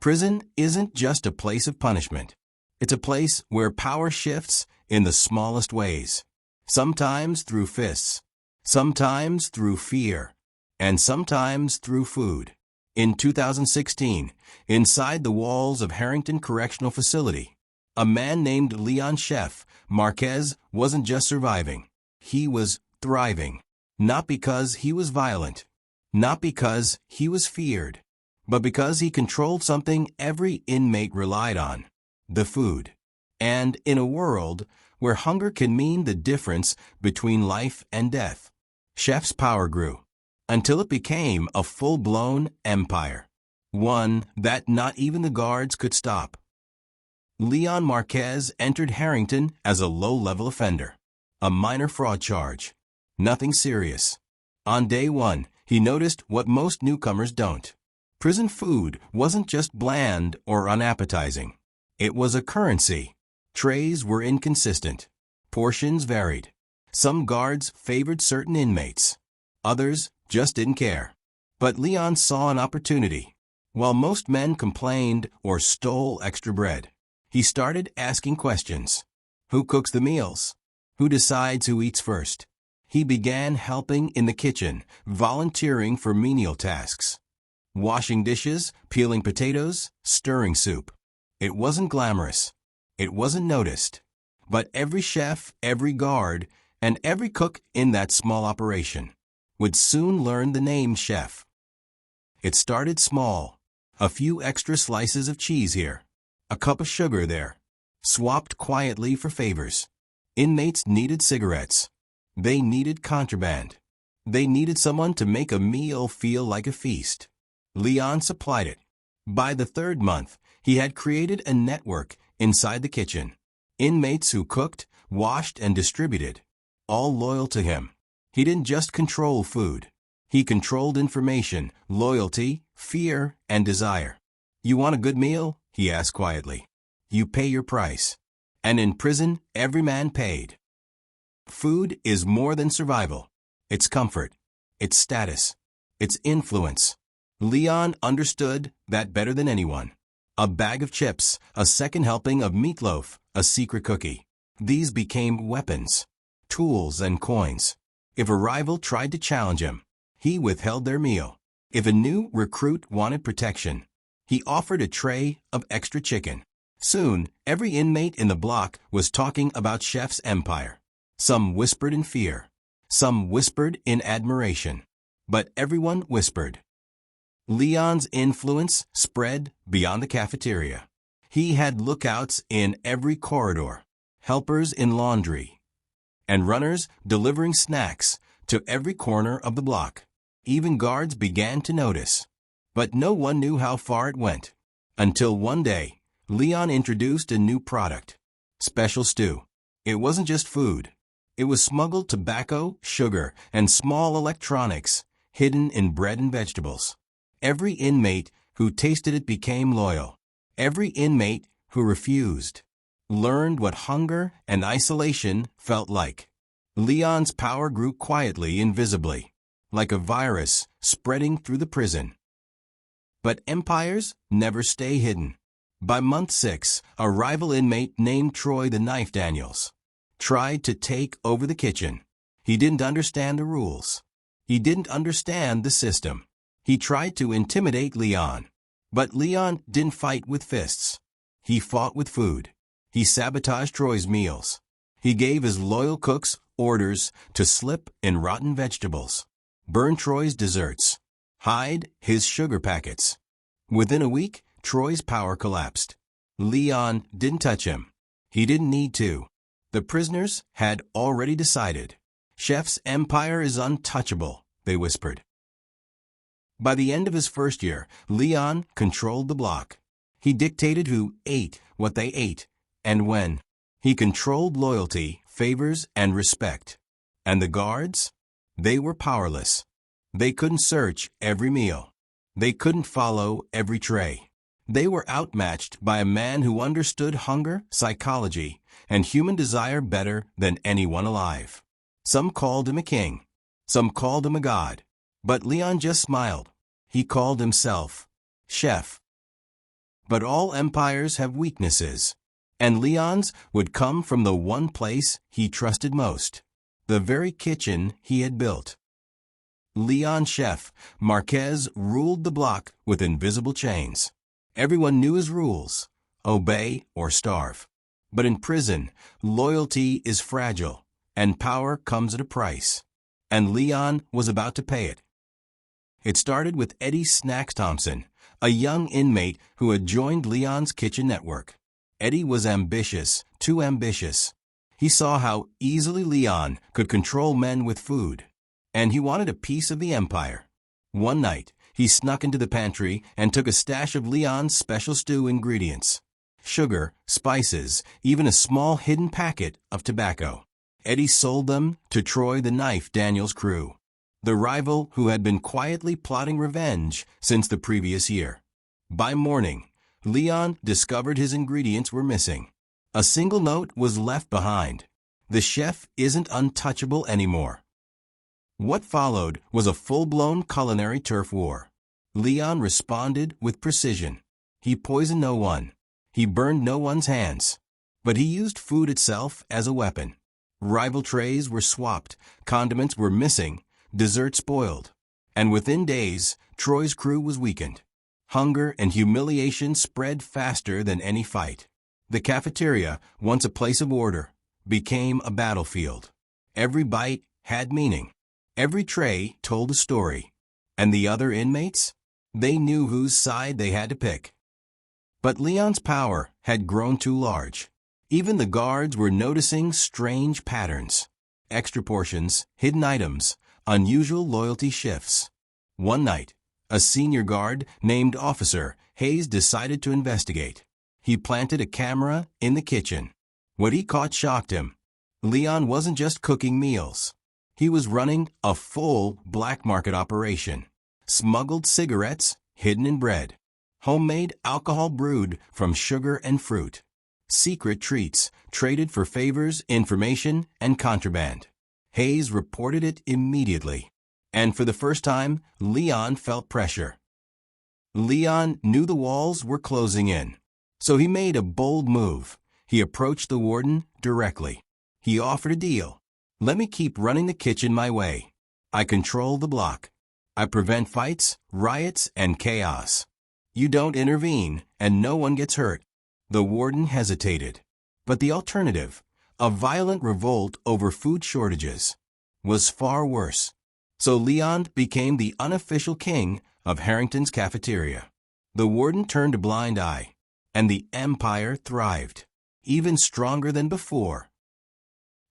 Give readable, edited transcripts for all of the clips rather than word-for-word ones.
Prison isn't just a place of punishment. It's a place where power shifts in the smallest ways. Sometimes through fists, sometimes through fear, and sometimes through food. In 2016, inside the walls of Harrington Correctional Facility, a man named Leon Chef Marquez wasn't just surviving. He was thriving. Not because he was violent, not because he was feared, but because he controlled something every inmate relied on: the food. And in a world where hunger can mean the difference between life and death, Chef's power grew until it became a full-blown empire, one that not even the guards could stop. Leon Marquez entered Harrington as a low-level offender, a minor fraud charge, nothing serious. On day one, he noticed what most newcomers don't. Prison food wasn't just bland or unappetizing. It was a currency. Trays were inconsistent. Portions varied. Some guards favored certain inmates. Others just didn't care. But Leon saw an opportunity. While most men complained or stole extra bread, he started asking questions. Who cooks the meals? Who decides who eats first? He began helping in the kitchen, volunteering for menial tasks. Washing dishes, peeling potatoes, stirring soup. It wasn't glamorous. It wasn't noticed. But every chef, every guard, and every cook in that small operation would soon learn the name chef. It started small. A few extra slices of cheese here. A cup of sugar there. Swapped quietly for favors. Inmates needed cigarettes. They needed contraband. They needed someone to make a meal feel like a feast. Leon supplied it. By the third month, he had created a network inside the kitchen. Inmates who cooked, washed, and distributed, all loyal to him. He didn't just control food. He controlled information, loyalty, fear, and desire. You want a good meal? He asked quietly. You pay your price. And in prison, every man paid. Food is more than survival. It's comfort. It's status. It's influence. Leon understood that better than anyone. A bag of chips, a second helping of meatloaf, a secret cookie. These became weapons, tools, and coins. If a rival tried to challenge him, he withheld their meal. If a new recruit wanted protection, he offered a tray of extra chicken. Soon, every inmate in the block was talking about Chef's empire. Some whispered in fear. Some whispered in admiration. But everyone whispered. Leon's influence spread beyond the cafeteria. He had lookouts in every corridor, helpers in laundry, and runners delivering snacks to every corner of the block. Even guards began to notice. But no one knew how far it went. Until one day, Leon introduced a new product. Special stew. It wasn't just food. It was smuggled tobacco, sugar, and small electronics hidden in bread and vegetables. Every inmate who tasted it became loyal. Every inmate who refused learned what hunger and isolation felt like. Leon's power grew quietly, invisibly, like a virus spreading through the prison. But empires never stay hidden. By month 6, a rival inmate named Troy the Knife Daniels tried to take over the kitchen. He didn't understand the rules. He didn't understand the system. He tried to intimidate Leon. But Leon didn't fight with fists. He fought with food. He sabotaged Troy's meals. He gave his loyal cooks orders to slip in rotten vegetables, burn Troy's desserts, hide his sugar packets. Within a week, Troy's power collapsed. Leon didn't touch him. He didn't need to. The prisoners had already decided. Chef's empire is untouchable, they whispered. By the end of his first year, Leon controlled the block. He dictated who ate what they ate and when. He controlled loyalty, favors, and respect. And the guards? They were powerless. They couldn't search every meal. They couldn't follow every tray. They were outmatched by a man who understood hunger, psychology, and human desire better than anyone alive. Some called him a king. Some called him a god. But Leon just smiled. He called himself Chef. But all empires have weaknesses, and Leon's would come from the one place he trusted most, the very kitchen he had built. Leon's chef, Marquez, ruled the block with invisible chains. Everyone knew his rules: obey or starve. But in prison, loyalty is fragile, and power comes at a price. And Leon was about to pay it. It started with Eddie Snacks Thompson, a young inmate who had joined Leon's kitchen network. Eddie was ambitious, too ambitious. He saw how easily Leon could control men with food, and he wanted a piece of the empire. One night, he snuck into the pantry and took a stash of Leon's special stew ingredients: sugar, spices, even a small hidden packet of tobacco. Eddie sold them to Troy the Knife Daniels' crew, the rival who had been quietly plotting revenge since the previous year. By morning, Leon discovered his ingredients were missing. A single note was left behind: "The chef isn't untouchable anymore." What followed was a full-blown culinary turf war. Leon responded with precision. He poisoned no one. He burned no one's hands. But he used food itself as a weapon. Rival trays were swapped, condiments were missing, dessert spoiled. And within days, Troy's crew was weakened. Hunger and humiliation spread faster than any fight. The cafeteria, once a place of order, became a battlefield. Every bite had meaning. Every tray told a story. And the other inmates? They knew whose side they had to pick. But Leon's power had grown too large. Even the guards were noticing strange patterns: extra portions, hidden items, unusual loyalty shifts. One night, a senior guard named Officer Hayes decided to investigate. He planted a camera in the kitchen. What he caught shocked him. Leon wasn't just cooking meals. He was running a full black market operation. Smuggled cigarettes hidden in bread. Homemade alcohol brewed from sugar and fruit. Secret treats traded for favors, information, and contraband. Hayes reported it immediately. And for the first time, Leon felt pressure. Leon knew the walls were closing in. So he made a bold move. He approached the warden directly. He offered a deal. "Let me keep running the kitchen my way. I control the block. I prevent fights, riots, and chaos. You don't intervene, and no one gets hurt." The warden hesitated. But the alternative, a violent revolt over food shortages, was far worse. So Leon became the unofficial king of Harrington's cafeteria. The warden turned a blind eye, and the empire thrived, even stronger than before.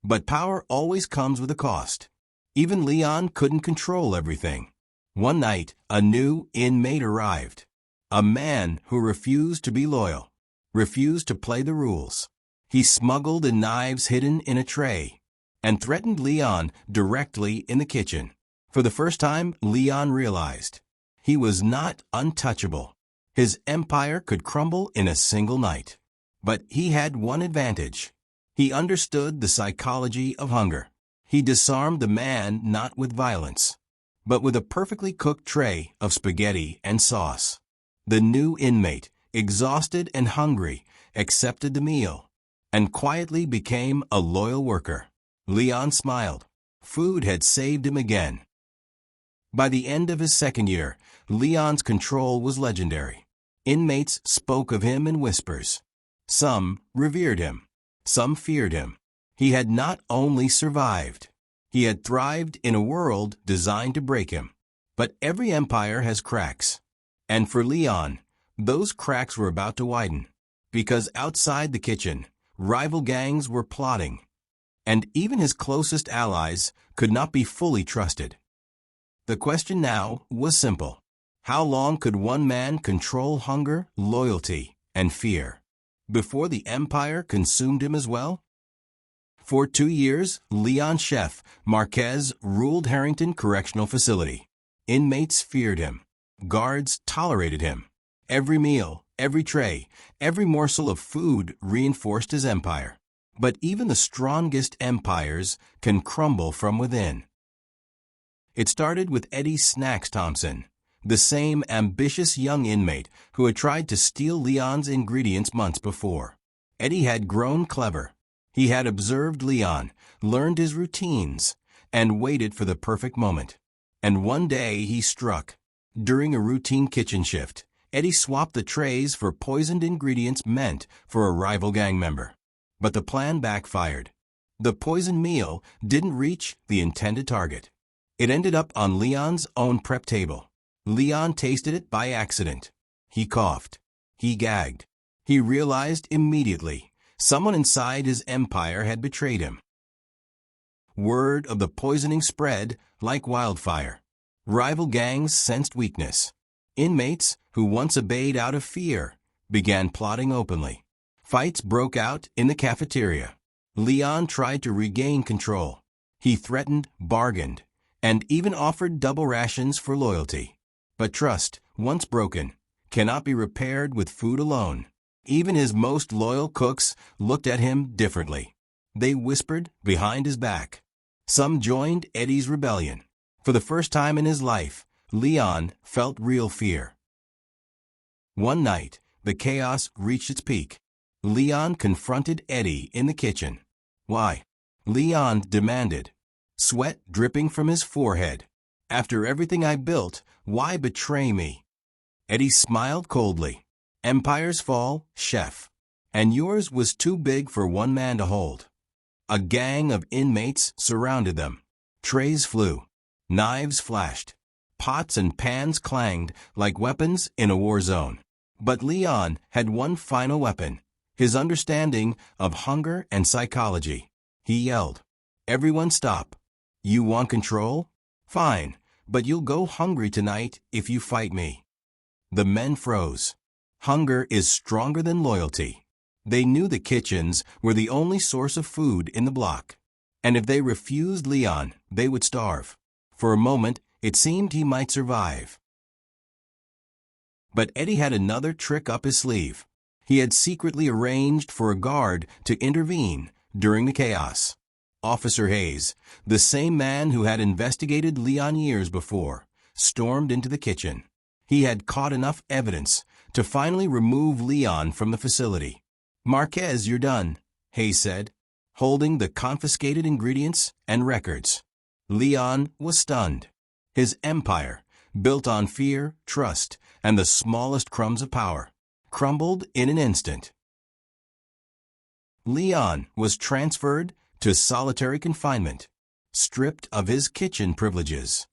But power always comes with a cost. Even Leon couldn't control everything. One night, a new inmate arrived. A man who refused to be loyal, refused to play the rules. He smuggled in knives hidden in a tray and threatened Leon directly in the kitchen. For the first time, Leon realized he was not untouchable. His empire could crumble in a single night. But he had one advantage. He understood the psychology of hunger. He disarmed the man not with violence, but with a perfectly cooked tray of spaghetti and sauce. The new inmate, exhausted and hungry, accepted the meal and quietly became a loyal worker. Leon smiled. Food had saved him again. By the end of his second year, Leon's control was legendary. Inmates spoke of him in whispers. Some revered him. Some feared him. He had not only survived, he had thrived in a world designed to break him. But every empire has cracks. And for Leon, those cracks were about to widen. Because outside the kitchen, rival gangs were plotting. And even his closest allies could not be fully trusted. The question now was simple. How long could one man control hunger, loyalty, and fear before the empire consumed him as well? For 2 years, Leon's chef, Marquez, ruled Harrington Correctional Facility. Inmates feared him. Guards tolerated him. Every meal, every tray, every morsel of food reinforced his empire. But even the strongest empires can crumble from within. It started with Eddie Snacks Thompson, the same ambitious young inmate who had tried to steal Leon's ingredients months before. Eddie had grown clever. He had observed Leon, learned his routines, and waited for the perfect moment. And one day he struck. During a routine kitchen shift, Eddie swapped the trays for poisoned ingredients meant for a rival gang member. But the plan backfired. The poisoned meal didn't reach the intended target. It ended up on Leon's own prep table. Leon tasted it by accident. He coughed. He gagged. He realized immediately someone inside his empire had betrayed him. Word of the poisoning spread like wildfire. Rival gangs sensed weakness. Inmates, who once obeyed out of fear, began plotting openly. Fights broke out in the cafeteria. Leon tried to regain control. He threatened, bargained, and even offered double rations for loyalty. But trust, once broken, cannot be repaired with food alone. Even his most loyal cooks looked at him differently. They whispered behind his back. Some joined Eddie's rebellion. For the first time in his life, Leon felt real fear. One night, the chaos reached its peak. Leon confronted Eddie in the kitchen. "Why?" Leon demanded, sweat dripping from his forehead. "After everything I built, why betray me?" Eddie smiled coldly. "Empires fall, chef, and yours was too big for one man to hold." A gang of inmates surrounded them. Trays flew. Knives flashed. Pots and pans clanged like weapons in a war zone. But Leon had one final weapon, his understanding of hunger and psychology. He yelled, "Everyone stop. You want control? Fine, but you'll go hungry tonight if you fight me." The men froze. Hunger is stronger than loyalty. They knew the kitchens were the only source of food in the block. And if they refused Leon, they would starve. For a moment, it seemed he might survive. But Eddie had another trick up his sleeve. He had secretly arranged for a guard to intervene during the chaos. Officer Hayes, the same man who had investigated Leon years before, stormed into the kitchen. He had caught enough evidence to finally remove Leon from the facility. "Marquez, you're done," Hayes said, holding the confiscated ingredients and records. Leon was stunned. His empire, built on fear, trust, and the smallest crumbs of power, crumbled in an instant. Leon was transferred to solitary confinement, stripped of his kitchen privileges,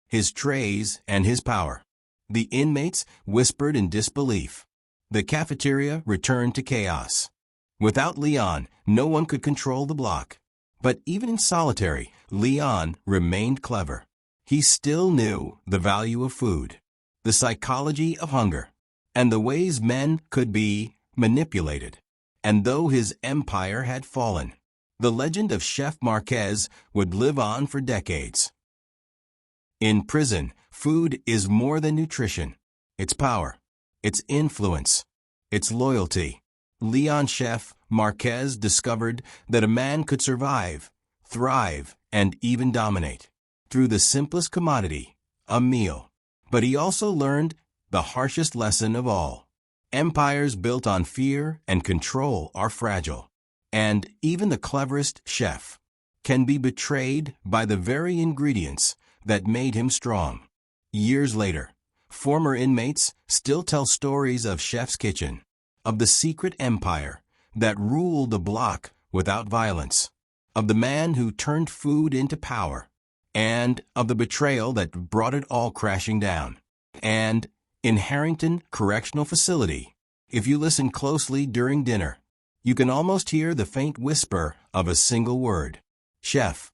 his trays, and his power. The inmates whispered in disbelief. The cafeteria returned to chaos. Without Leon, no one could control the block. But even in solitary, Leon remained clever. He still knew the value of food, the psychology of hunger, and the ways men could be manipulated. And though his empire had fallen, the legend of Chef Marquez would live on for decades. In prison, food is more than nutrition. It's power. It's influence. It's loyalty. Leon Chef Marquez discovered that a man could survive, thrive, and even dominate through the simplest commodity, a meal. But he also learned the harshest lesson of all. Empires built on fear and control are fragile, and even the cleverest chef can be betrayed by the very ingredients that made him strong. Years later, former inmates still tell stories of Chef's Kitchen, of the secret empire that ruled the block without violence, of the man who turned food into power, and of the betrayal that brought it all crashing down. And in Harrington Correctional Facility, if you listen closely during dinner, you can almost hear the faint whisper of a single word: chef.